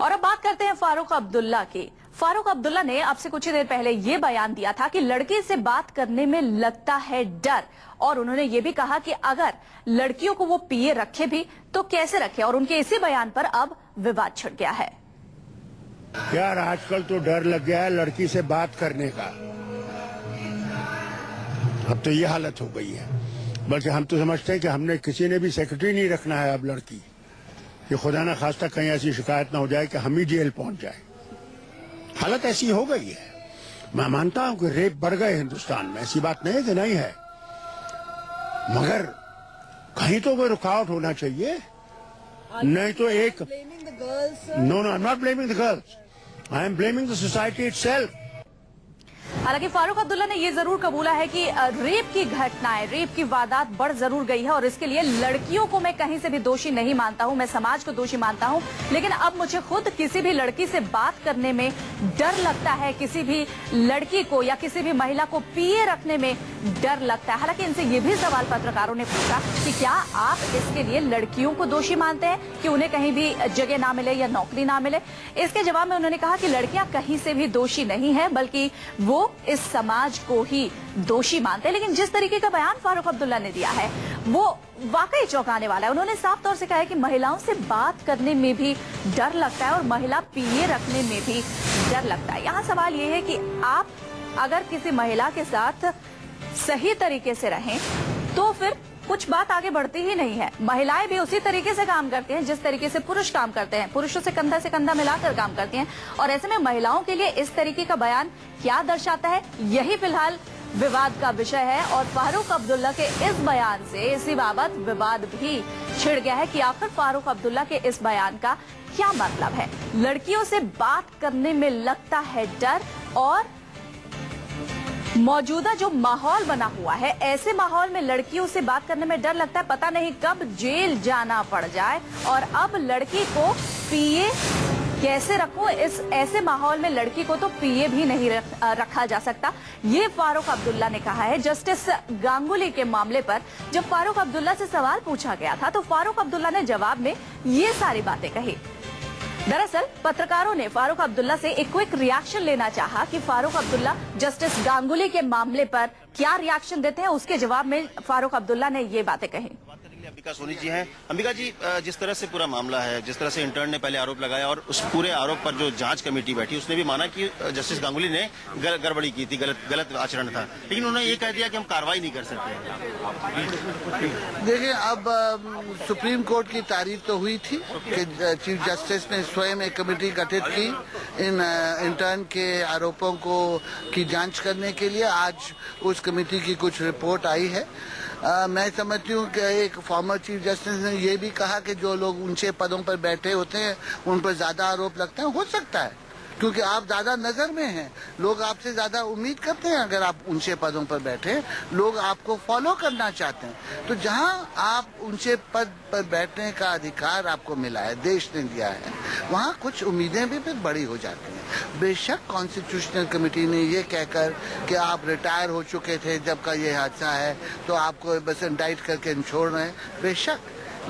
और अब बात करते हैं फारूक अब्दुल्ला की। फारूक अब्दुल्ला ने अब से कुछ ही देर पहले ये बयान दिया था कि लड़की से बात करने में लगता है डर, और उन्होंने ये भी कहा कि अगर लड़कियों को वो पीए रखे भी तो कैसे रखे, और उनके इसी बयान पर अब विवाद छिड़ गया है। यार आजकल तो डर लग गया है लड़की से बात करने का। अब तो ये हालत हो गई है, बल्कि हम तो समझते हैं कि हमने किसी ने भी सेक्रेटरी नहीं रखना है अब लड़की, कि खुदा ना खास्ता कहीं ऐसी शिकायत ना हो जाए कि हम ही जेल पहुंच जाए। हालत ऐसी हो गई है। मैं मानता हूं कि रेप बढ़ गए हिंदुस्तान में, ऐसी बात नहीं है कि नहीं है, मगर कहीं तो कोई रुकावट होना चाहिए। नहीं तो एक no I am not blaming the girls, I am blaming the society itself. हालांकि फारूक अब्दुल्ला ने यह जरूर कबूला है कि रेप की घटनाएं, रेप की वारदात बढ़ जरूर गई है, और इसके लिए लड़कियों को मैं कहीं से भी दोषी नहीं मानता हूं, मैं समाज को दोषी मानता हूं। लेकिन अब मुझे खुद किसी भी लड़की से बात करने में डर लगता है, किसी भी लड़की को या किसी भी महिला को पीए रखने में डर लगता है। हालांकि इनसे ये भी सवाल पत्रकारों ने पूछा कि क्या आप इसके लिए लड़कियों को दोषी मानते हैं कि उन्हें कहीं भी जगह ना मिले या नौकरी ना मिले। इसके जवाब में उन्होंने कहा कि लड़कियां कहीं से भी दोषी नहीं है, बल्कि वो इस समाज को ही दोषी मानते हैं। लेकिन जिस तरीके का बयान फारूक अब्दुल्ला ने दिया है वो वाकई चौंकाने वाला है। उन्होंने साफ तौर से कहा है कि महिलाओं से बात करने में भी डर लगता है और महिला पीए रखने में भी डर लगता है। यहाँ सवाल ये है कि आप अगर किसी महिला के साथ सही तरीके से रहें तो फिर कुछ बात आगे बढ़ती ही नहीं है। महिलाएं भी उसी तरीके से काम करती हैं जिस तरीके से पुरुष काम करते हैं, पुरुषों से कंधा मिलाकर काम करती हैं, और ऐसे में महिलाओं के लिए इस तरीके का बयान क्या दर्शाता है, यही फिलहाल विवाद का विषय है। और फारूक अब्दुल्ला के इस बयान से इसी बाबत विवाद भी छिड़ गया है कि आखिर फारूक अब्दुल्ला के इस बयान का क्या मतलब है। लड़कियों से बात करने में लगता है डर, और मौजूदा जो माहौल बना हुआ है, ऐसे माहौल में लड़कियों से बात करने में डर लगता है, पता नहीं कब जेल जाना पड़ जाए। और अब लड़की को पीए कैसे रखूं, इस ऐसे माहौल में लड़की को तो पीए भी नहीं रखा जा सकता, ये फारूक अब्दुल्ला ने कहा है। जस्टिस गांगुली के मामले पर जब फारूक अब्दुल्ला से सवाल पूछा गया था तो फारूक अब्दुल्ला ने जवाब में ये सारी बातें कही। दरअसल पत्रकारों ने फारूक अब्दुल्ला से एक क्विक रिएक्शन लेना चाहा कि फारूक अब्दुल्ला जस्टिस गांगुली के मामले पर क्या रिएक्शन देते हैं। उसके जवाब में फारूक अब्दुल्ला ने ये बातें कही। अंबिका सोनी जी हैं। अंबिका जी, जिस तरह से पूरा मामला है, जिस तरह से इंटर्न ने पहले आरोप लगाया और उस पूरे आरोप पर जो जांच कमेटी बैठी उसने भी माना कि जस्टिस गांगुली ने गड़बड़ी की थी, गलत आचरण था, लेकिन उन्होंने ये कह दिया कि हम कार्रवाई नहीं कर सकते। देखिए, अब सुप्रीम कोर्ट की तारीफ तो हुई थी कि चीफ जस्टिस ने स्वयं एक कमेटी गठित की इन इंटर्न के आरोपों की जांच करने के लिए। आज उस कमेटी की कुछ रिपोर्ट आई है। मैं समझती हूँ कि एक फॉर्मर चीफ जस्टिस ने ये भी कहा कि जो लोग ऊंचे पदों पर बैठे होते हैं उन पर ज्यादा आरोप लगता है। हो सकता है क्योंकि आप ज्यादा नजर में हैं, लोग आपसे ज्यादा उम्मीद करते हैं। अगर आप ऊंचे पदों पर बैठे, लोग आपको फॉलो करना चाहते हैं। तो जहां आप ऊंचे पद पर बैठने का अधिकार आपको मिला है, देश ने दिया है, वहां कुछ उम्मीदें भी फिर बड़ी हो जाती हैं। बेशक कॉन्स्टिट्यूशनल कमेटी ने ये कहकर कि आप रिटायर हो चुके थे जब का ये हादसा है तो आपको बस इंडाइट करके छोड़ रहे हैं, बेशक,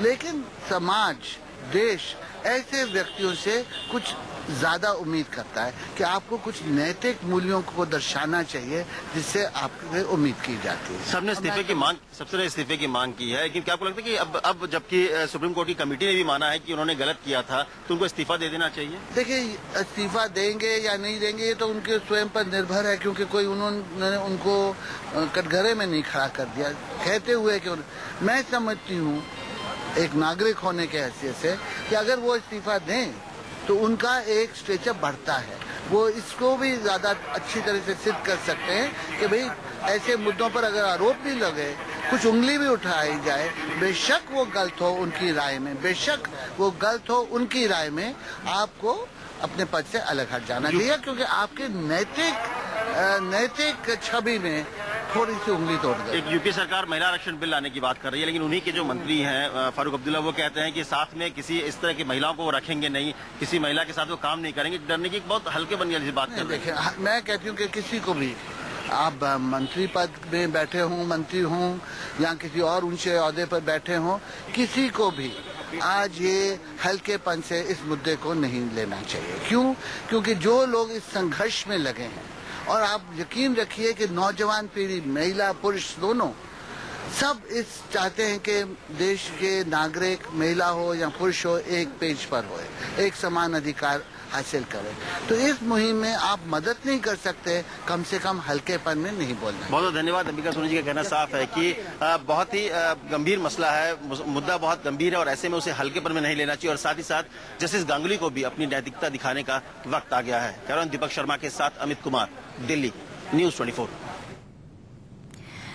लेकिन समाज, देश ऐसे व्यक्तियों से कुछ ज्यादा उम्मीद करता है कि आपको कुछ नैतिक मूल्यों को दर्शाना चाहिए जिससे आपसे उम्मीद की जाती है। सबने इस्तीफे की मांग की है, लेकिन क्या आपको लगता है कि अब जबकि सुप्रीम कोर्ट की कमेटी ने भी माना है कि उन्होंने गलत किया था तो उनको इस्तीफा दे देना चाहिए? देखिए, इस्तीफा देंगे या नहीं देंगे ये तो उनके स्वयं पर निर्भर है, क्योंकि कोई उन्होंने उनको कटघरे में नहीं खड़ा कर दिया कहते हुए कि मैं समझती हूँ एक नागरिक होने के हैसियत से कि अगर वो इस्तीफा दें तो उनका एक स्टेचर बढ़ता है। वो इसको भी ज्यादा अच्छी तरह से सिद्ध कर सकते हैं कि भाई ऐसे मुद्दों पर अगर आरोप भी लगे, कुछ उंगली भी उठाई जाए, बेशक वो गलत हो उनकी राय में, बेशक वो गलत हो उनकी राय में, आपको अपने पद से अलग हट जाना चाहिए, क्योंकि आपके नैतिक छवि में थोड़ी सी उंगली तोड़ गई। एक यूपी सरकार महिला आरक्षण बिल लाने की बात कर रही है, लेकिन उन्हीं के जो मंत्री हैं फारूक अब्दुल्ला, वो कहते हैं कि साथ में किसी इस तरह की महिलाओं को वो रखेंगे नहीं, किसी महिला के साथ वो काम नहीं करेंगे। डरने की बहुत हल्के बन गई बात कर रहे हैं। देखिए, मैं कहती हूँ कि किसी को भी, आप मंत्री पद में बैठे हों, मंत्री हों या किसी और ऊंचे ओहदे पर बैठे हों, किसी को भी आज ये हल्केपन से इस मुद्दे को नहीं लेना चाहिए। क्यों? क्योंकि जो लोग इस संघर्ष में लगे हैं, और आप यकीन रखिए कि नौजवान पीढ़ी, महिला पुरुष दोनों, सब इस चाहते हैं कि देश के नागरिक, महिला हो या पुरुष हो, एक पेज पर हो, एक समान अधिकार हासिल करें। तो इस मुहिम में आप मदद नहीं कर सकते, कम से कम हल्केपन में नहीं बोलना। बहुत बहुत धन्यवाद। अंबिका सोनी जी का कहना साफ है कि बहुत ही गंभीर मसला है, मुद्दा बहुत गंभीर है और ऐसे में उसे हल्केपन में नहीं लेना चाहिए, और साथ ही साथ जस्टिस गांगुली को भी अपनी नैतिकता दिखाने का वक्त आ गया है। कैमरामैन दीपक शर्मा के साथ अमित कुमार, दिल्ली, न्यूज़ 24।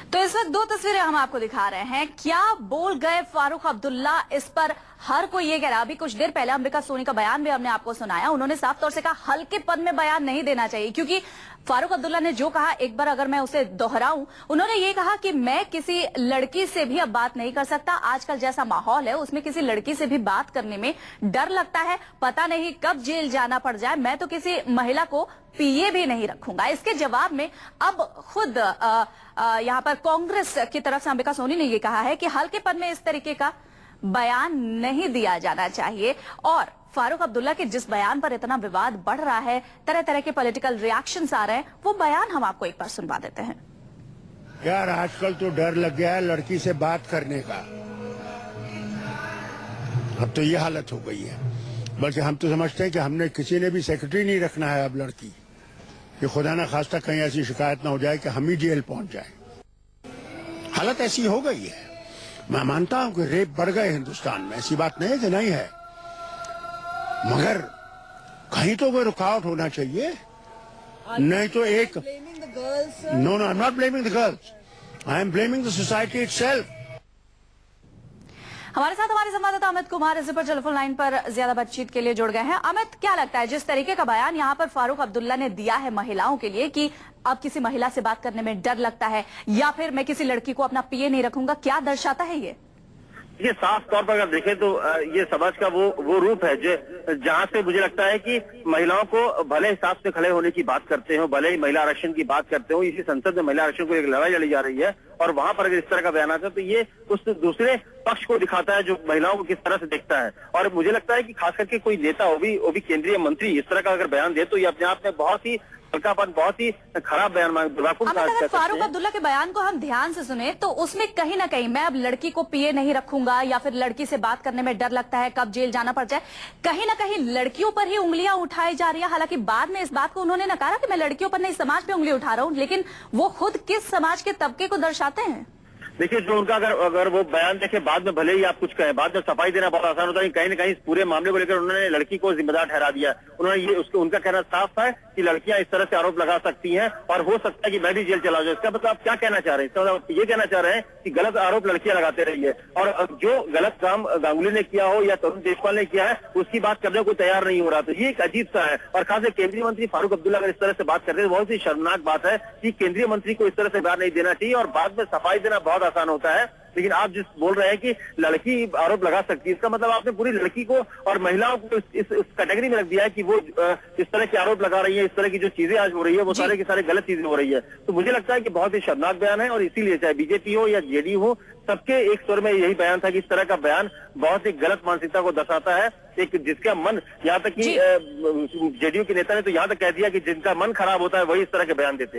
तो इस वक्त दो तस्वीरें हम आपको दिखा रहे हैं। क्या बोल गए फारूक अब्दुल्ला, इस पर हर कोई ये कह रहा। अभी कुछ देर पहले अंबिका सोनी का बयान भी हमने आपको सुनाया। उन्होंने साफ तौर से कहा हल्केपन में बयान नहीं देना चाहिए, क्योंकि फारूक अब्दुल्ला ने जो कहा, एक बार अगर मैं उसे दोहराऊं, उन्होंने ये कहा कि मैं किसी लड़की से भी अब बात नहीं कर सकता। आजकल जैसा माहौल है उसमें किसी लड़की से भी बात करने में डर लगता है, पता नहीं कब जेल जाना पड़ जाए। मैं तो किसी महिला को पीए भी नहीं रखूंगा। इसके जवाब में अब खुद यहाँ पर कांग्रेस की तरफ से अंबिका सोनी ने ये कहा है कि हल्केपन में इस तरीके का बयान नहीं दिया जाना चाहिए। और फारूक अब्दुल्ला के जिस बयान पर इतना विवाद बढ़ रहा है, तरह तरह के पॉलिटिकल रिएक्शंस आ रहे हैं, वो बयान हम आपको एक बार सुनवा देते हैं। यार आजकल तो डर लग गया है लड़की से बात करने का। अब तो ये हालत हो गई है। बल्कि हम तो समझते हैं कि हमने किसी ने भी सेक्रेटरी नहीं रखना है अब लड़की, कि खुदा ना खास्ता कहीं ऐसी शिकायत ना हो जाए कि हम ही जेल पहुंच जाए। हालत ऐसी हो गई है। मैं मानता हूं कि रेप बढ़ गए हिंदुस्तान में, ऐसी बात नहीं है कि नहीं है, मगर कहीं तो कोई रुकावट होना चाहिए। नहीं तो एक no no, I am not blaming the girls, I am blaming the society itself. हमारे साथ हमारे संवाददाता अमित कुमार इसी पर टेलीफोन लाइन पर ज्यादा बातचीत के लिए जुड़ गए हैं। अमित, क्या लगता है जिस तरीके का बयान यहाँ पर फारूक अब्दुल्ला ने दिया है महिलाओं के लिए कि अब किसी महिला से बात करने में डर लगता है, या फिर मैं किसी लड़की को अपना पीए नहीं रखूंगा, क्या दर्शाता है ये साफ तौर पर अगर देखें तो ये समाज का वो रूप है जो जहाँ से मुझे लगता है कि महिलाओं को भले हिसाब से खड़े होने की बात करते हो, भले ही महिला आरक्षण की बात करते हो, इसी संसद में महिला आरक्षण को एक लड़ाई लड़ी जा रही है, और वहां पर अगर इस तरह का बयान आता है तो ये उस दूसरे पक्ष को दिखाता है जो महिलाओं को किस तरह से देखता है। और मुझे लगता है कि खास करके कोई नेता, वो भी केंद्रीय मंत्री इस तरह का अगर बयान दे तो ये अपने आप में बहुत ही हल्कापन, बहुत ही खराब बयान। अगर फारूक अब्दुल्ला के बयान को हम ध्यान से सुने तो उसमें कहीं ना कहीं मैं अब लड़की को पीए नहीं रखूंगा, या फिर लड़की से बात करने में डर लगता है कब जेल जाना पड़ जाए, कहीं ना कहीं लड़कियों पर ही उंगलियां उठाई जा रही है। हालांकि बाद में इस बात को उन्होंने नकारा कि मैं लड़कियों पर नहीं, समाज पे उंगली उठा रहा हूं, लेकिन वो खुद किस समाज के तबके को दर्शाते हैं? देखिए, जो उनका अगर वो बयान देखे, बाद में भले ही आप कुछ कहें, बाद में सफाई देना बहुत आसान होता है। कहीं ना कहीं इस पूरे मामले को लेकर उन्होंने लड़की को जिम्मेदार ठहरा दिया। उन्होंने उनका कहना साफ है कि लड़कियां इस तरह से आरोप लगा सकती हैं और हो सकता है कि मैं भी जेल चला जाऊं। इसका मतलब आप क्या कहना चाह रहे हैं? इसका मतलब ये कहना चाह रहे हैं कि गलत आरोप लड़कियां लगाते रही है, और जो गलत काम गांगुली ने किया हो या तरुण देशपाल ने किया है उसकी बात करने को तैयार नहीं हो रहा। तो ये एक अजीब सा है। और खास केंद्रीय मंत्री फारूक अब्दुल्ला अगर इस तरह से बात करते हैं, बहुत ही शर्मनाक बात है कि केंद्रीय मंत्री को इस तरह से बयान नहीं देना चाहिए, और बाद में सफाई देना बहुत आसान होता है। लेकिन आप जिस बोल रहे हैं कि लड़की आरोप लगा सकती है, इसका मतलब आपने पूरी लड़की को और महिलाओं को इस कैटेगरी में रख दिया है कि वो इस तरह के आरोप लगा रही है। इस तरह की जो चीजें आज हो रही है वो सारे की सारे गलत चीजें हो रही है। तो मुझे लगता है कि बहुत ही शर्मनाक बयान है, और इसीलिए चाहे बीजेपी हो या जेडीयू हो, सबके एक स्वर में यही बयान था कि इस तरह का बयान बहुत ही गलत मानसिकता को दर्शाता है। एक जिसका मन, यहाँ तक कि जेडीयू के नेता ने तो यहाँ तक कह दिया कि जिनका मन खराब होता है वही इस तरह के बयान देते हैं।